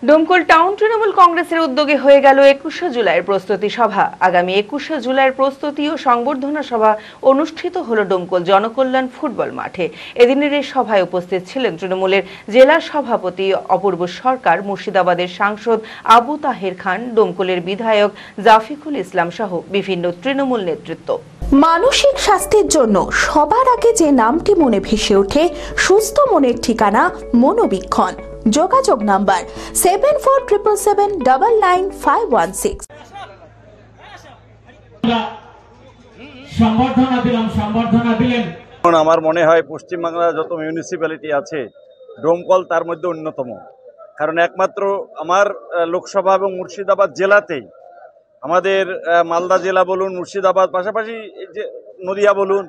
Domkal town Trinamool কংগ্রেসের উদ্যোগে হয়ে গেল ২১শে জুলাইয়ের প্রস্তুতি সভা। আগামী ২১শে জুলাইয়ের প্রস্তুতি ও সংবর্ধনা সভা অনুষ্ঠিত হলো ডোমকল জনকল্যাণ ফুটবল মাঠে। এদিনের এই সভায় উপস্থিত ছিলেন তৃণমূলের জেলা সভাপতি অপূর্ব সরকার, মুর্শিদাবাদের সাংসদ আবু তাহের খান, ডোমকলের বিধায়ক জাফিকুল ইসলাম সহ বিভিন্ন তৃণমূল নেতৃত্ব। মানসিক স্বাস্থ্যের জন্য সবার আগে যে নামটি মনে ভেসে ওঠে, সুস্থ মনের ঠিকানা মনোবীক্ষণ। যোগাযোগ নাম্বার 7477799516। আমার মনে হয় পশ্চিমবাংলার যত মিউনিসিপ্যালিটি আছে ডোমকল তার মধ্যে অন্যতম। কারণ একমাত্র আমার লোকসভা এবং মুর্শিদাবাদ জেলাতেই, আমাদের মালদা জেলা বলুন, মুর্শিদাবাদ পাশাপাশি যে নদিয়া বলুন,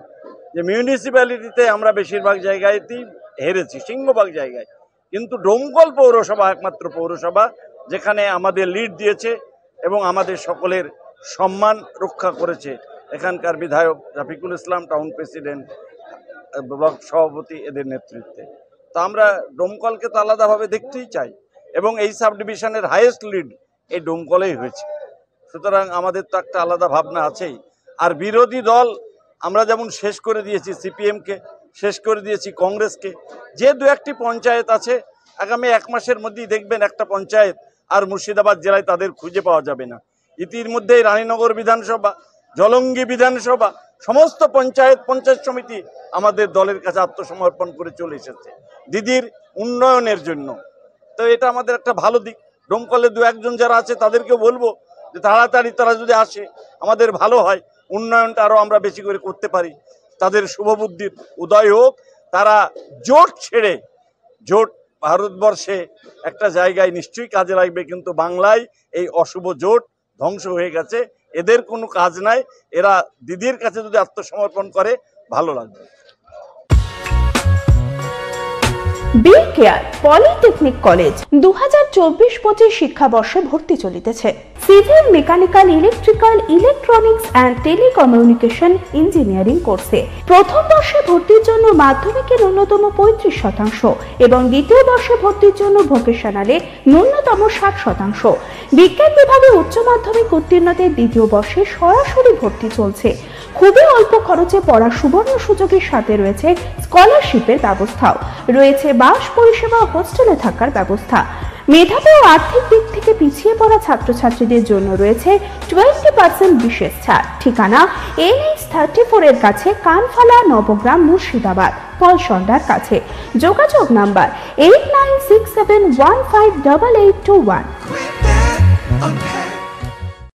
যে মিউনিসিপ্যালিটিতে আমরা বেশিরভাগ জায়গাতেই হেরেছি, সিংহভাগ জায়গায়। কিন্তু ডোমকল পৌরসভা একমাত্র পৌরসভা যেখানে আমাদের লিড দিয়েছে এবং আমাদের সকলের সম্মান রক্ষা করেছে এখানকার বিধায়ক জাফিকুল ইসলাম, টাউন প্রেসিডেন্ট, ব্লক সভাপতি, এদের নেতৃত্বে। তো আমরা ডোমকলকে তো আলাদাভাবে দেখতেই চাই এবং এই সাব ডিভিশনের হাইয়েস্ট লিড এই ডোমকলেই হয়েছে। সুতরাং আমাদের তো একটা আলাদা ভাবনা আছেই। আর বিরোধী দল আমরা যেমন শেষ করে দিয়েছি সিপিএমকে, শেষ করে দিয়েছি কংগ্রেসকে, যে দু একটি পঞ্চায়েত আছে আগামী ১ মাসের মধ্যেই দেখবেন একটা পঞ্চায়েত আর মুর্শিদাবাদ জেলায় তাদের খুঁজে পাওয়া যাবে না। ইতিমধ্যেই রানীনগর বিধানসভা, জলঙ্গি বিধানসভা, সমস্ত পঞ্চায়েত সমিতি আমাদের দলের কাছে আত্মসমর্পণ করে চলে এসেছে দিদির উন্নয়নের জন্য। তো এটা আমাদের একটা ভালো দিক। ডোমকলে দু একজন যারা আছে তাদেরকে বলবো যে তাড়াতাড়ি তারা যদি আসে আমাদের ভালো হয়, উন্নয়নটা আরও আমরা বেশি করে করতে পারি। তাদের শুভবুদ্ধির উদয় হোক, তারা জোট ছেড়ে, জোট ভারতবর্ষে একটা জায়গায় নিশ্চয়ই কাজে লাগবে, কিন্তু বাংলায় এই অশুভ জোট ধ্বংস হয়ে গেছে, এদের কোনো কাজ নাই। এরা দিদির কাছে যদি আত্মসমর্পণ করে ভালো লাগবে। বি কেয়ার পলিটেকনিক কলেজ 2024-25 শিক্ষাবর্ষে ভর্তি চলিতেছে। Civil, mechanical, electrical, electronics and telecommunication engineering কোর্সে প্রথম বর্ষে ভর্তির জন্য মাধ্যমিকের ন্যূনতম 35% এবং দ্বিতীয় বর্ষে ভর্তির জন্য ভোকেশনালে ন্যূনতম 60%। বিজ্ঞান বিভাগে উচ্চ মাধ্যমিক উত্তীর্ণদের দ্বিতীয় বর্ষে সরাসরি ভর্তি চলছে। খুবই অল্প খরচে পড়ার সুবর্ণ সুযোগের সাথে রয়েছে স্কলারশিপের ব্যবস্থাও, রয়েছে বাস পরিষেবা, হোস্টেলে থাকার ব্যবস্থা। মেধাবী ও আর্থিক দিক থেকে পিছিয়ে পড়া ছাত্রছাত্রীদের জন্য রয়েছে 20% বিশেষ ছাড়। ঠিকানা NH34 এর কাছে, কানফালা, নবগ্রাম, মুর্শিদাবাদ, পলসন্ডার কাছে। যোগাযোগ নাম্বার 8967158821।